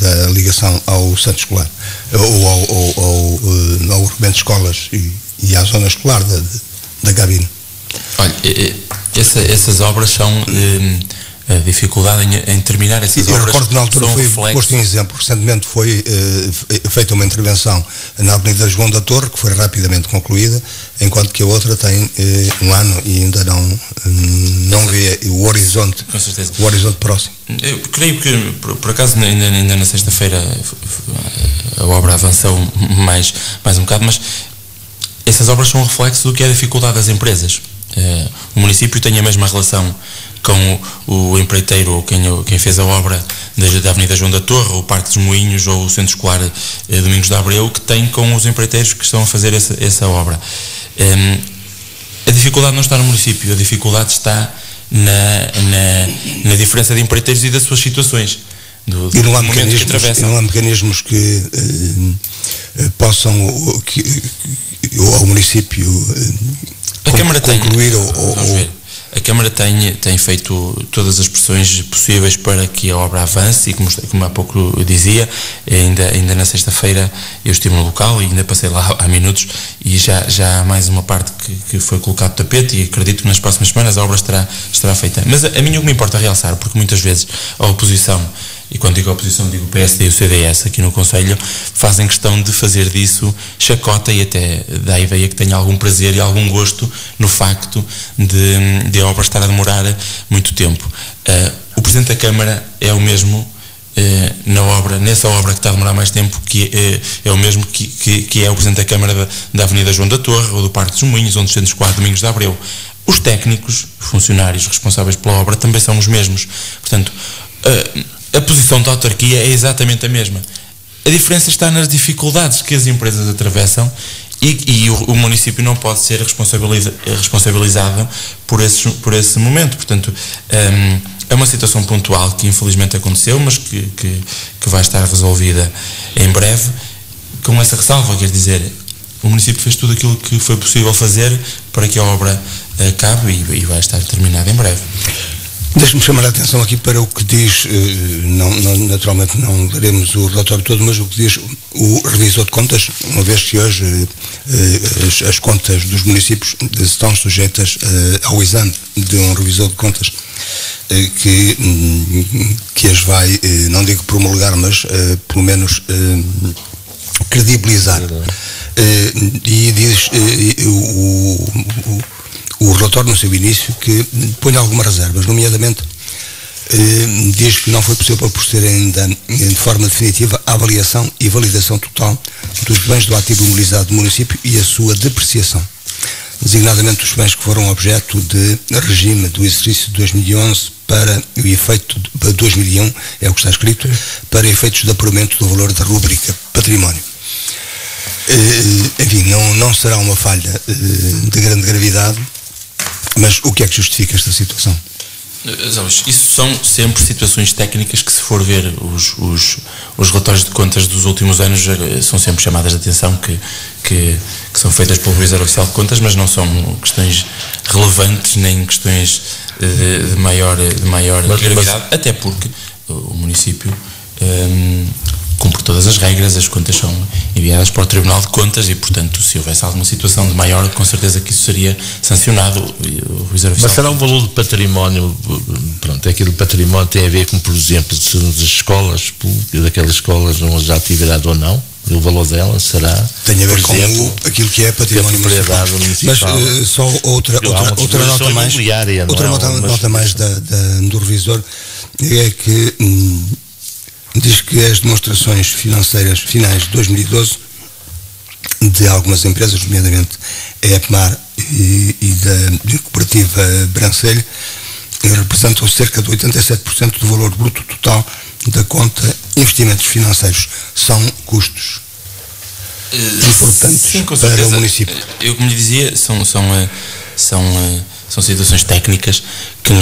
[SPEAKER 3] da ligação ao centro escolar, ou ao agrupamento de escolas e à zona escolar da Gabina.
[SPEAKER 5] Olha, essas obras são a dificuldade em terminar essas obras.
[SPEAKER 3] Eu recordo que na altura foi posto um exemplo. Recentemente foi feita uma intervenção na Avenida João da Torre, que foi rapidamente concluída, enquanto que a outra tem um ano e ainda não vê o horizonte próximo.
[SPEAKER 5] Eu creio que, por acaso, ainda na sexta-feira a obra avançou mais um bocado, mas essas obras são um reflexo do que é a dificuldade das empresas. O município tem a mesma relação com o empreiteiro ou quem fez a obra da Avenida João da Torre, ou o Parque dos Moinhos, ou o Centro Escolar Domingos de Abreu, que tem com os empreiteiros que estão a fazer essa obra. A dificuldade não está no município, a dificuldade está na diferença de empreiteiros e das suas situações.
[SPEAKER 3] E não há mecanismos que possam ao município concluir
[SPEAKER 5] A Câmara tem feito todas as pressões possíveis para que a obra avance, e como há pouco eu dizia, ainda na sexta-feira eu estive no local e ainda passei lá há minutos, e já há mais uma parte que foi colocado de tapete, e acredito que nas próximas semanas a obra estará feita. Mas a mim o que me importa realçar, porque muitas vezes a oposição, e quando digo a oposição digo o PSD e o CDS aqui no Conselho, fazem questão de fazer disso chacota, e até dá a ideia que tenha algum prazer e algum gosto no facto de a obra estar a demorar muito tempo. O Presidente da Câmara é o mesmo nessa obra que está a demorar mais tempo, que é o mesmo que é o Presidente da Câmara da Avenida João da Torre, ou do Parque dos Moinhos, ou do Centro Escolar Domingos de Abreu. Os técnicos, funcionários responsáveis pela obra também são os mesmos. Portanto, a posição da autarquia é exatamente a mesma. A diferença está nas dificuldades que as empresas atravessam e o município não pode ser responsabilizado por esse momento. Portanto, é uma situação pontual que infelizmente aconteceu, mas que vai estar resolvida em breve. Com essa ressalva, quer dizer, o município fez tudo aquilo que foi possível fazer para que a obra acabe e vai estar terminada em breve.
[SPEAKER 3] Deixe-me chamar a atenção aqui para o que diz, naturalmente não veremos o relatório todo, mas o que diz o revisor de contas, uma vez que hoje as contas dos municípios estão sujeitas ao exame de um revisor de contas que as vai, não digo promulgar, mas pelo menos credibilizar. E diz o relatório no seu início que põe algumas reservas, nomeadamente diz que não foi possível proceder ainda de forma definitiva a avaliação e validação total dos bens do ativo imobilizado do município e a sua depreciação, designadamente os bens que foram objeto de regime do exercício de 2011 para o efeito de 2001, é o que está escrito, para efeitos de apuramento do valor da rúbrica património. Enfim, não será uma falha de grande gravidade, mas o que é que justifica esta situação?
[SPEAKER 5] Isso são sempre situações técnicas que, se for ver os relatórios de contas dos últimos anos, são sempre chamadas de atenção que são feitas pelo Revisor Oficial de Contas, mas não são questões relevantes nem questões de maior gravidade, até porque o município cumpre todas as regras, as contas são enviadas para o Tribunal de Contas e, portanto, se houvesse alguma situação de maior, com certeza que isso seria sancionado.
[SPEAKER 4] Mas será um valor de património, pronto, aquele património tem a ver com, por exemplo, se as escolas, daquelas escolas não há atividade ou não, o valor dela será...
[SPEAKER 3] Tem a ver com aquilo que é património municipal. Mas só outra nota mais, nota mais do revisor é que diz que as demonstrações financeiras finais de 2012 de algumas empresas, nomeadamente a EPMAR e da cooperativa Brancelho, representam cerca de 87% do valor bruto total da conta investimentos financeiros. São custos importantes, sim, para o município.
[SPEAKER 5] Eu, como lhe dizia, são situações técnicas que,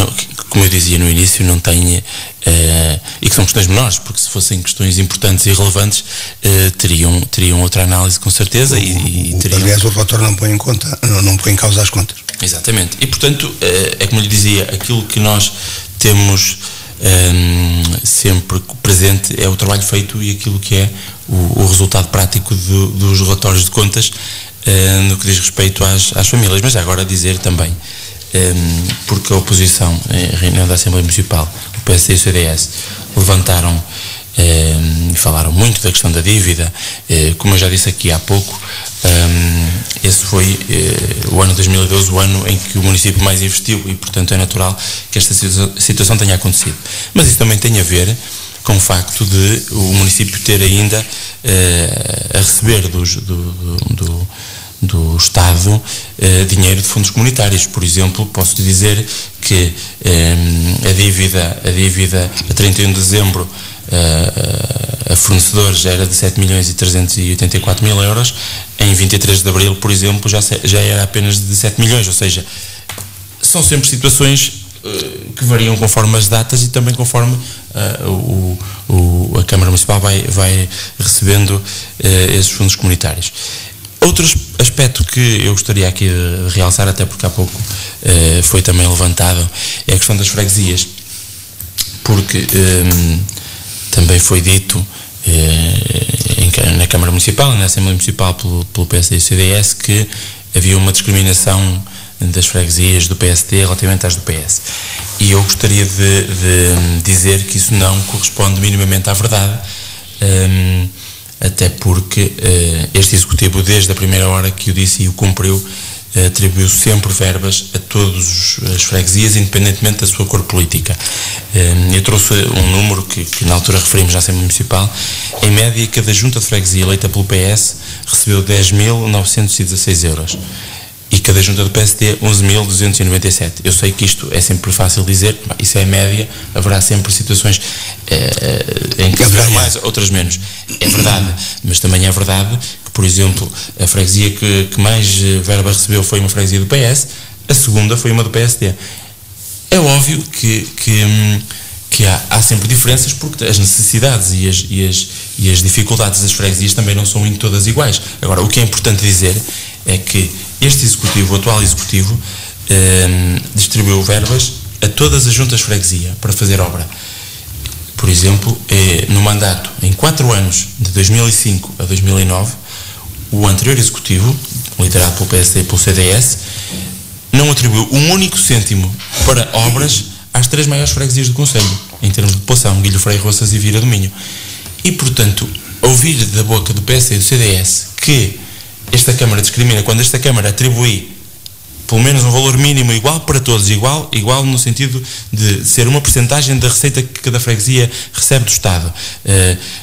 [SPEAKER 5] como eu dizia no início, não têm e que são questões menores, porque se fossem questões importantes e relevantes teriam outra análise, com certeza.
[SPEAKER 3] Aliás, o relatório não põe em causa as contas. Exatamente.
[SPEAKER 5] E, portanto, é como lhe dizia, aquilo que nós temos sempre presente é o trabalho feito e aquilo que é o resultado prático dos relatórios de contas no que diz respeito às famílias. Mas agora dizer também, porque a oposição em reunião da Assembleia Municipal, o PSD e o CDS, levantaram e falaram muito da questão da dívida, como eu já disse aqui há pouco, esse foi o ano 2012, o ano em que o município mais investiu e, portanto, é natural que esta situação tenha acontecido. Mas isso também tem a ver com o facto de o município ter ainda a receber do Estado dinheiro de fundos comunitários. Por exemplo, posso dizer que a dívida a 31 de dezembro a fornecedores era de 7.384.000 euros, em 23 de abril, por exemplo, já era apenas de 7 milhões, ou seja, são sempre situações que variam conforme as datas e também conforme a Câmara Municipal vai recebendo esses fundos comunitários. Outro aspecto que eu gostaria aqui de realçar, até porque há pouco foi também levantado, é a questão das freguesias, porque também foi dito na Câmara Municipal, na Assembleia Municipal pelo PSD e CDS, que havia uma discriminação das freguesias do PSD relativamente às do PS. E eu gostaria de dizer que isso não corresponde minimamente à verdade, até porque este Executivo, desde a primeira hora que o disse e o cumpriu, atribuiu sempre verbas a todas as freguesias, independentemente da sua cor política. Eu trouxe um número que na altura referimos na Assembleia Municipal. Em média, cada junta de freguesia eleita pelo PS recebeu 10.916 euros. e cada junta do PSD 11.297. Eu sei que isto é sempre fácil dizer, isso é a média, haverá sempre situações em que haverá mais, outras menos. É verdade, mas também é verdade que, por exemplo, a freguesia que mais verba recebeu foi uma freguesia do PS, a segunda foi uma do PSD. É óbvio que há sempre diferenças, porque as necessidades e as dificuldades das freguesias também não são em todas iguais. Agora, o que é importante dizer é que este executivo, o atual executivo, distribuiu verbas a todas as juntas de freguesia para fazer obra. Por exemplo, no mandato, em 4 anos, de 2005 a 2009, o anterior executivo, liderado pelo PSD e pelo CDS, não atribuiu um único cêntimo para obras às 3 maiores freguesias do concelho, em termos de população, Guilho Frei, Roças e Vira do Minho. E, portanto, ouvir da boca do PSD e do CDS que esta Câmara discrimina, quando esta Câmara atribui pelo menos um valor mínimo igual para todos, igual no sentido de ser uma percentagem da receita que cada freguesia recebe do Estado.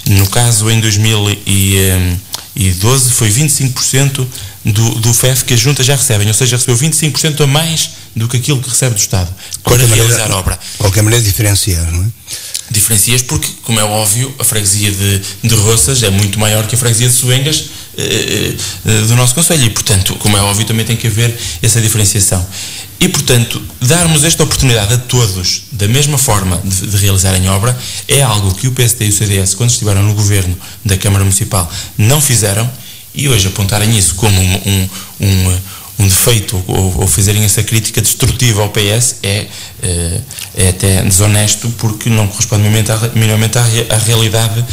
[SPEAKER 5] No caso, em 2012, foi 25% do FEF que as juntas já recebem, ou seja, recebeu 25% a mais do que aquilo que recebe do Estado para realizar a obra.
[SPEAKER 3] De qualquer maneira, diferenciar, não é?
[SPEAKER 5] Diferencias porque, como é óbvio, a freguesia de Roças é muito maior que a freguesia de Soengas do nosso concelho e, portanto, como é óbvio, também tem que haver essa diferenciação. E, portanto, darmos esta oportunidade a todos, da mesma forma de realizarem obra, é algo que o PSD e o CDS, quando estiveram no governo da Câmara Municipal, não fizeram, e hoje apontarem isso como um defeito ou fazerem essa crítica destrutiva ao PS é até desonesto, porque não corresponde minimamente à realidade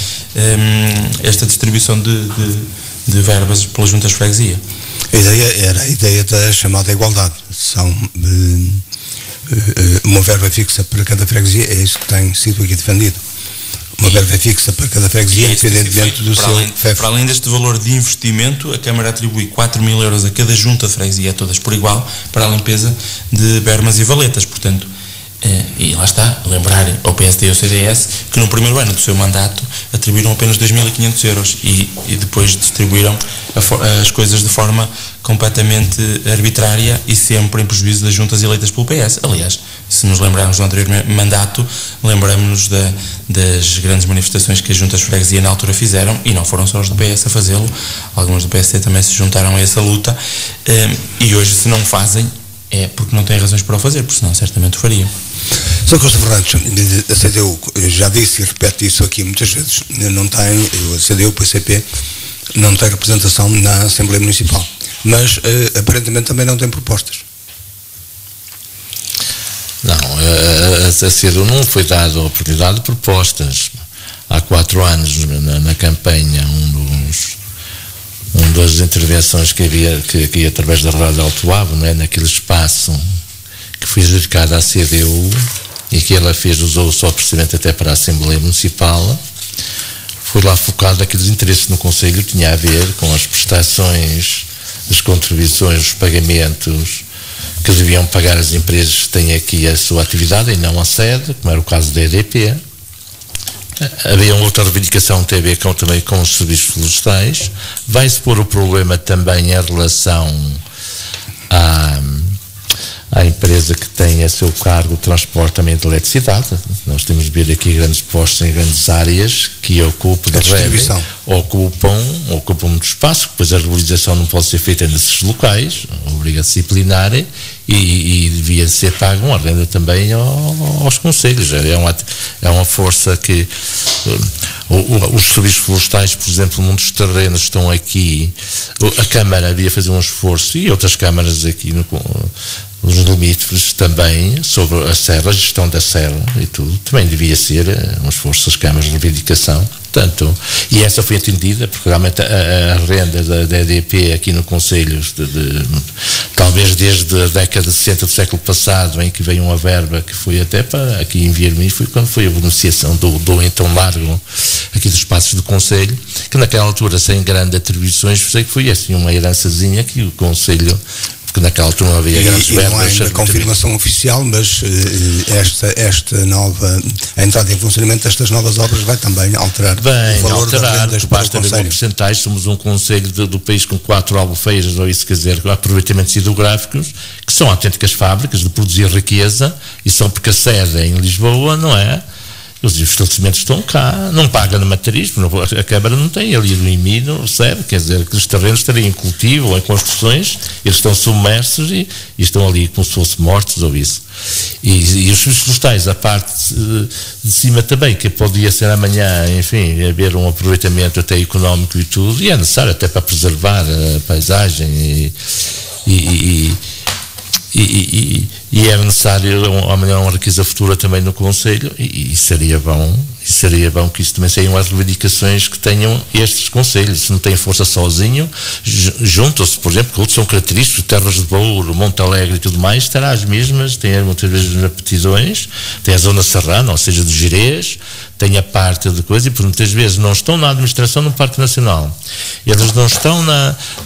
[SPEAKER 5] esta distribuição de verbas pelas juntas de freguesia.
[SPEAKER 3] A ideia era a ideia da chamada igualdade. São uma verba fixa para cada freguesia, é isso que tem sido aqui defendido. Uma verba fixa para cada freguesia, independentemente do seu FEF.
[SPEAKER 5] Para além deste valor de investimento, a Câmara atribui 4.000 euros a cada junta de freguesia, todas por igual, para a limpeza de bermas e valetas. Portanto, e lá está, lembrar ao PSD e ao CDS que no primeiro ano do seu mandato atribuíram apenas 2.500 euros e depois distribuíram as coisas de forma completamente arbitrária e sempre em prejuízo das juntas eleitas pelo PS. Aliás, se nos lembrarmos do anterior mandato, lembramos-nos das grandes manifestações que as juntas de freguesia na altura fizeram, e não foram só os do PS a fazê-lo, alguns do PSD também se juntaram a essa luta, e hoje, se não fazem, é porque não têm razões para o fazer, porque senão certamente o fariam.
[SPEAKER 3] Sr. Costa Fernandes, a CDU, já disse e repete isso aqui muitas vezes, não tem, a CDU, o PCP, não tem representação na Assembleia Municipal, mas aparentemente também não tem propostas.
[SPEAKER 4] Não, a CDU não foi dada a oportunidade de propostas. Há 4 anos, na campanha, uma das intervenções que havia que através da Rádio Alto Ave, não é, naquele espaço que foi dedicado à CDU e que ela usou só precisamente até para a Assembleia Municipal, foi lá focado naqueles interesses no Conselho que tinha a ver com as prestações, as contribuições, os pagamentos que deviam pagar as empresas que têm aqui a sua atividade e não a sede, como era o caso da EDP. Havia outra reivindicação que tem a ver também com os serviços florestais. Vai-se pôr o problema também em relação à empresa que tem a seu cargo o transporte também de eletricidade. Nós temos de ver aqui grandes postos em grandes áreas que ocupam muito espaço, depois a regularização não pode ser feita nesses locais, obriga a disciplinar e devia ser pago uma renda também aos concelhos. É uma força que os serviços florestais, por exemplo, muitos terrenos estão aqui, a Câmara devia fazer um esforço, e outras câmaras aqui nos limites também, sobre a serra, a gestão da serra e tudo, também devia ser um esforço das câmaras de reivindicação. Portanto, e essa foi atendida, porque realmente a renda da EDP aqui no Conselho, talvez desde a década de 60 do século passado, em que veio uma verba que foi até para aqui em Viermi, foi quando foi a beneficiação do então largo aqui dos espaços do Conselho, que naquela altura, sem grandes atribuições, sei que foi assim uma herançazinha que o Conselho, porque naquela altura não havia grandes verbas.
[SPEAKER 3] Não há ainda confirmação oficial, mas a entrada em funcionamento destas novas obras vai também alterar o valor das rendas para o Conselho.
[SPEAKER 4] Porcentagem, somos um Conselho do país com 4 albufeiras, ou isso quer dizer, aproveitamentos hidrográficos, que são autênticas fábricas de produzir riqueza, e são porque a sede é em Lisboa, não é? Os estabelecimentos estão cá, não pagam no matriz, a Câmara não tem, ali no IMI não recebe, quer dizer, que os terrenos estariam em cultivo ou em construções, eles estão submersos e estão ali como se fossem mortos ou isso. E os serviços florestais, a parte de cima também, que podia ser amanhã, enfim, haver um aproveitamento até económico e tudo, e é necessário até para preservar a paisagem e é necessário amanhã uma riqueza futura também no Conselho e seria bom que isso também sejam as reivindicações que tenham estes Conselhos. Se não têm força sozinho, juntam-se, por exemplo, que outros são característicos, Terras de Bouro, Monte Alegre e tudo mais, terá as mesmas, tem muitas vezes aptidões, tem a zona serrana, ou seja, do Gerês, tem a parte de coisa, e por muitas vezes não estão na administração no Parque Nacional, eles não estão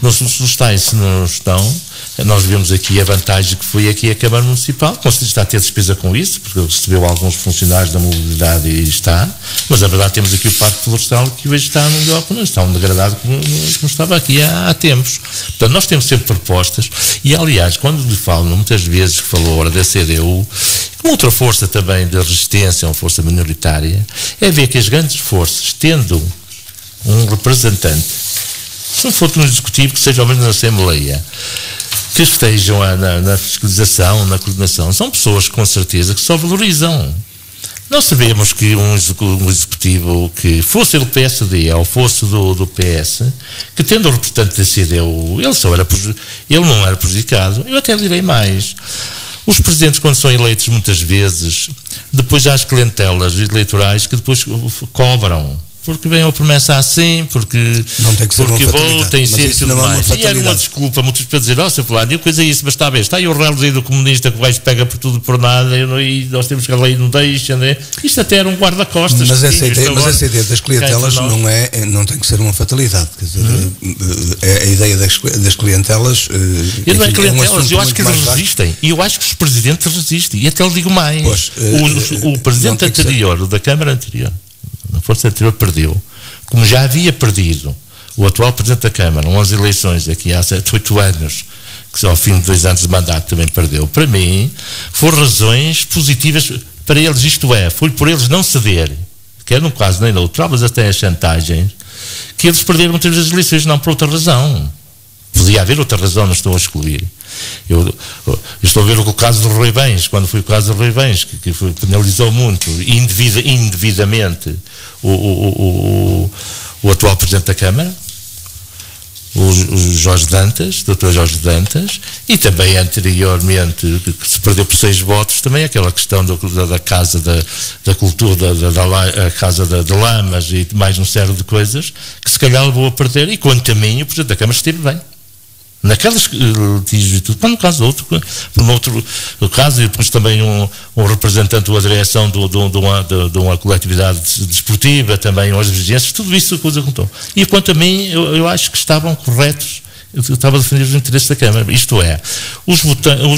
[SPEAKER 4] nos florestais, se não estão. Nós vemos aqui a vantagem que foi aqui a Câmara Municipal, conseguiu estar a ter despesa com isso, porque recebeu alguns funcionários da mobilidade e está, mas na verdade temos aqui o Parque Florestal que hoje está no melhor, não está um degradado como estava aqui há tempos. Portanto, nós temos sempre propostas, e aliás, quando lhe falo, muitas vezes que falou agora da CDU, uma outra força também de resistência, uma força minoritária, é ver que as grandes forças, tendo um representante, se não for no Executivo, que seja ao menos na Assembleia, que estejam na fiscalização, na coordenação, são pessoas com certeza que só valorizam. Nós sabemos que um executivo que fosse do PSD ou fosse do PS, que tendo o representante da CDU, ele não era prejudicado. Eu até direi mais. Os presidentes, quando são eleitos muitas vezes, depois há as clientelas eleitorais que depois cobram. Porque vem a promessa assim, porque
[SPEAKER 3] não tem que ser
[SPEAKER 4] porque
[SPEAKER 3] vou,
[SPEAKER 4] tem sido e tudo mais. E era uma desculpa, muitos para dizer, seu fulano, e coisa é isso, mas está bem, está aí o relógio aí do comunista que vai pega por tudo por nada, e nós temos que a lei não deixa, né? Isto até era um guarda-costas.
[SPEAKER 3] Mas essa ideia das clientelas não tem que ser uma fatalidade, quer dizer, a ideia das clientelas.
[SPEAKER 4] E não é clientelas, eu acho que eles resistem, e eu acho que os presidentes resistem, e até lhe digo mais, o presidente anterior, da Câmara anterior, na força anterior, perdeu, como já havia perdido o atual Presidente da Câmara, umas eleições aqui há 7, 8 anos, que ao fim de 2 anos de mandato também perdeu. Para mim, foram razões positivas para eles, isto é, foi por eles não cederem, quer num caso nem no outro, mas até as chantagens, que eles perderam muitas vezes as eleições, não por outra razão. Podia haver outra razão, não estou a excluir. Eu estou a ver o caso do Rui Bens, quando foi o caso do Rui Bens, que penalizou muito, indevidamente, o atual Presidente da Câmara, o Jorge Dantas, Dr. Jorge Dantas, e também anteriormente, que se perdeu por 6 votos, também aquela questão da Casa da Cultura, da Casa de Lamas e mais um sério de coisas, que se calhar levou a perder, e quanto a mim, o Presidente da Câmara esteve bem. Naquelas litígios e tudo, mas no caso do outro, por um outro caso, e depois também um representante da direção de uma coletividade desportiva, também umas vigências, tudo isso a coisa contou. E quanto a mim, eu acho que estavam corretos, eu estava a defender os interesses da Câmara, isto é, os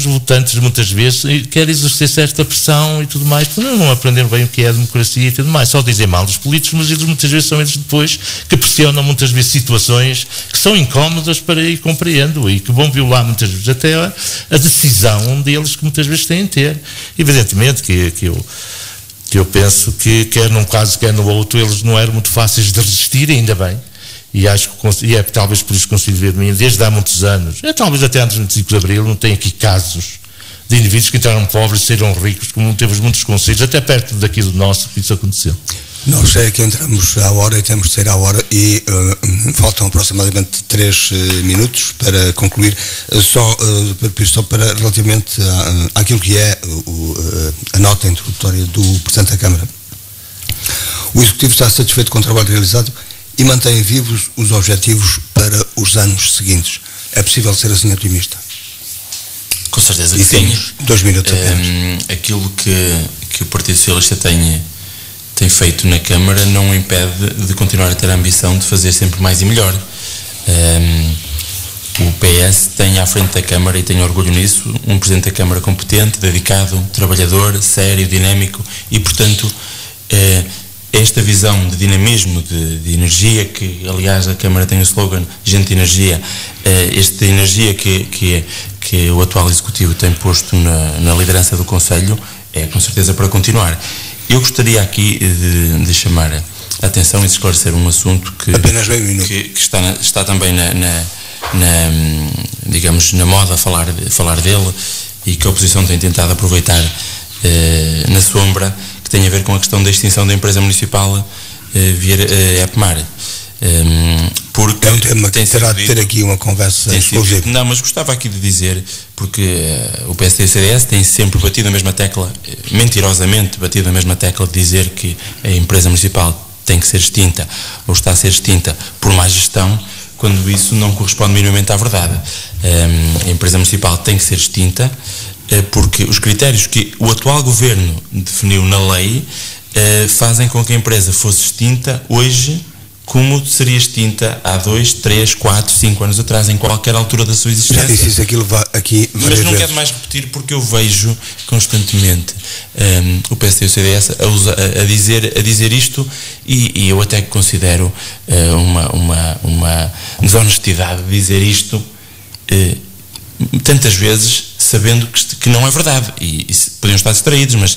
[SPEAKER 4] votantes muitas vezes querem exercer certa pressão e tudo mais, porque não aprenderam bem o que é a democracia e tudo mais, só dizem mal dos políticos, mas eles muitas vezes são eles depois que pressionam muitas vezes situações que são incómodas para ir compreendo e que vão violar muitas vezes até a decisão deles que muitas vezes têm de ter. Evidentemente que eu penso que quer num caso, quer no outro, eles não eram muito fáceis de resistir, ainda bem. E acho que é talvez por isso que consigo ver de mim, desde há muitos anos, talvez até antes do 25 de Abril, não tem aqui casos de indivíduos que entraram pobres e saíram ricos, como temos muitos conselhos, até perto daqui do nosso, que isso aconteceu.
[SPEAKER 3] Nós é que entramos à hora e temos de sair à hora e faltam aproximadamente 3 minutos para concluir, só para relativamente àquilo que é a nota introdutória do Presidente da Câmara. O Executivo está satisfeito com o trabalho realizado e mantém vivos os objetivos para os anos seguintes. É possível ser assim otimista?
[SPEAKER 5] Com certeza que sim.
[SPEAKER 3] 2 minutos apenas.
[SPEAKER 5] Aquilo que o Partido Socialista tem feito na Câmara não o impede de continuar a ter a ambição de fazer sempre mais e melhor. O PS tem tenho à frente da Câmara, e tenho orgulho nisso, um Presidente da Câmara competente, dedicado, trabalhador, sério, dinâmico, e portanto esta visão de dinamismo, de energia, que aliás a Câmara tem o slogan Gente de Energia, esta energia que o atual Executivo tem posto na liderança do Conselho, é com certeza para continuar. Eu gostaria aqui de chamar a atenção e de esclarecer um assunto que está também digamos, na moda falar dele, e que a oposição tem tentado aproveitar na sombra, que tem a ver com a questão da extinção da empresa municipal EPMAR. Porque
[SPEAKER 3] é um tema que terá de ter aqui uma conversa exclusiva.
[SPEAKER 5] Não, mas gostava aqui de dizer, porque o PSD e o CDS têm sempre batido a mesma tecla, mentirosamente batido a mesma tecla, de dizer que a empresa municipal tem que ser extinta, ou está a ser extinta por má gestão, quando isso não corresponde minimamente à verdade. A empresa municipal tem que ser extinta porque os critérios que o atual governo definiu na lei fazem com que a empresa fosse extinta hoje como seria extinta há 2, 3, 4, 5 anos atrás, em qualquer altura da sua existência.
[SPEAKER 3] Já disse isso aqui
[SPEAKER 5] mas não quero mais repetir, porque eu vejo constantemente o PSD e o CDS a dizer isto, e eu até considero uma desonestidade de dizer isto tantas vezes, sabendo que não é verdade, e podiam estar distraídos, mas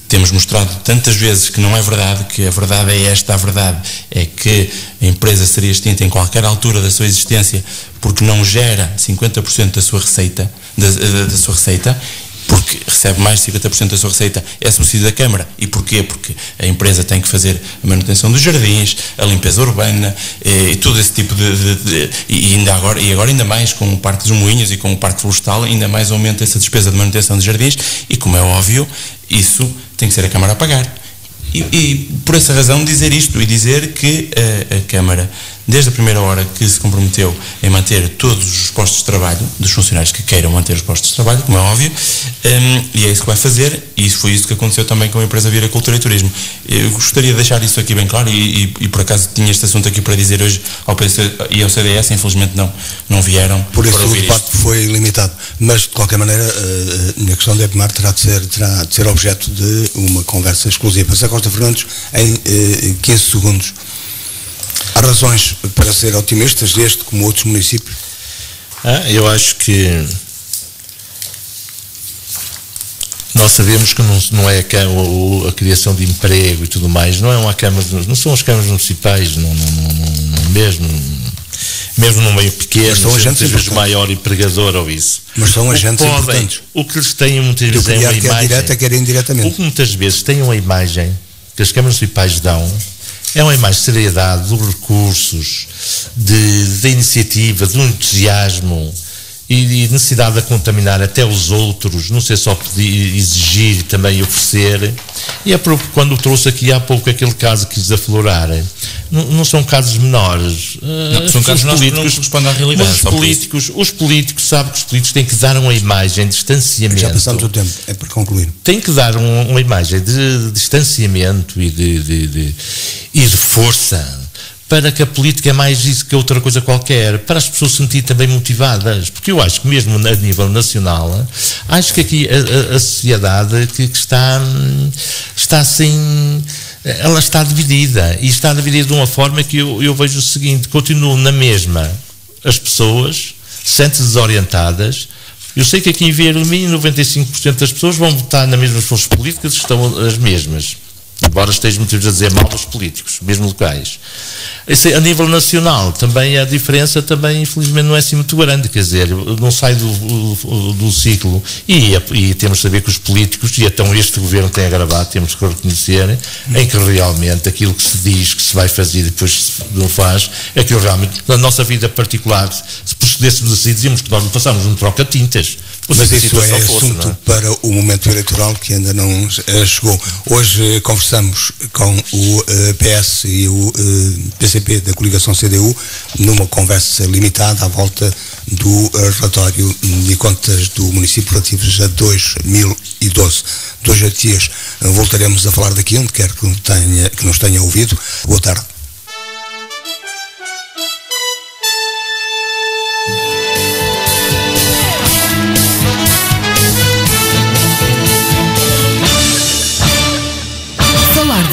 [SPEAKER 5] temos mostrado tantas vezes que não é verdade, que a verdade é esta. A verdade é que a empresa seria extinta em qualquer altura da sua existência, porque não gera 50% da sua receita, porque recebe mais de 50% da sua receita, é subsídio da Câmara. E porquê? Porque a empresa tem que fazer a manutenção dos jardins, a limpeza urbana, e todo esse tipo e agora ainda mais com o Parque dos Moinhos e com o Parque Florestal, ainda mais aumenta essa despesa de manutenção de jardins, e como é óbvio, isso tem que ser a Câmara a pagar. E por essa razão dizer isto, e dizer que a Câmara, desde a primeira hora que se comprometeu em manter todos os postos de trabalho dos funcionários que queiram manter os postos de trabalho, como é óbvio, e é isso que vai fazer, e foi isso que aconteceu também com a empresa Vira Cultura e Turismo. Eu gostaria de deixar isso aqui bem claro, e por acaso tinha este assunto aqui para dizer hoje ao PSD e ao CDS, infelizmente não vieram.
[SPEAKER 3] Por isso o debate foi limitado, mas de qualquer maneira a questão da EPMAR terá de ser objeto de uma conversa exclusiva. Zé Costa Fernandes, em 15 segundos. Há razões para ser otimistas deste como outros municípios?
[SPEAKER 4] Eu acho que nós sabemos que não é a criação de emprego e tudo mais, não são as câmaras municipais, mesmo num meio pequeno, muitas vezes maior empregador ou isso.
[SPEAKER 3] Mas são agentes importantes.
[SPEAKER 4] O que eles têm muitas vezes é uma imagem,
[SPEAKER 3] quer direta, quer indiretamente.
[SPEAKER 4] O que muitas vezes têm uma imagem que as câmaras municipais dão é uma imagem de seriedade, de recursos, de iniciativa, de um entusiasmo e necessidade de contaminar até os outros, não sei só pedir, exigir, também oferecer. E é porque quando trouxe aqui há pouco aquele caso que quis aflorar, não são casos menores.
[SPEAKER 5] Não, são casos menores que não correspondem à realidade.
[SPEAKER 4] Os políticos sabem que os políticos têm que dar uma imagem de distanciamento.
[SPEAKER 3] Já passamos o tempo, é para concluir.
[SPEAKER 4] Têm que dar uma imagem de distanciamento e de força, para que a política é mais isso que outra coisa qualquer, para as pessoas se sentirem também motivadas, porque eu acho que mesmo a nível nacional, acho que aqui a sociedade que está assim, ela está dividida, e está dividida de uma forma que eu vejo o seguinte: continuam na mesma, as pessoas sentem-se desorientadas. Eu sei que aqui em Vierme 95% das pessoas vão votar nas mesmas forças políticas, que estão as mesmas, embora estejam motivos a dizer mal dos políticos, mesmo locais. A nível nacional também a diferença também infelizmente não é assim muito grande, quer dizer, não sai do ciclo, e temos de saber que os políticos, e então este governo tem agravado, temos que reconhecer, em que realmente aquilo que se diz que se vai fazer e depois não faz, aquilo realmente, na nossa vida particular, se procedêssemos assim, dizíamos que nós não passamos um troca-tintas.
[SPEAKER 3] Mas isso é assunto para o momento eleitoral que ainda não chegou. Hoje conversamos com o PS e o PCP da coligação CDU numa conversa limitada à volta do relatório de contas do município relativos a 2012. 2 dias voltaremos a falar daqui, onde quer que nos tenha ouvido. Boa tarde.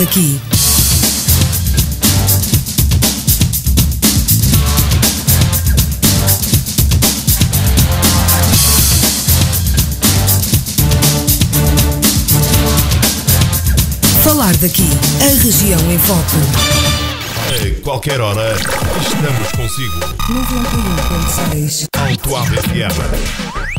[SPEAKER 2] daqui. Falar daqui, a região em foco.
[SPEAKER 1] A qualquer hora, estamos consigo.
[SPEAKER 2] 91.6
[SPEAKER 1] Alto FM.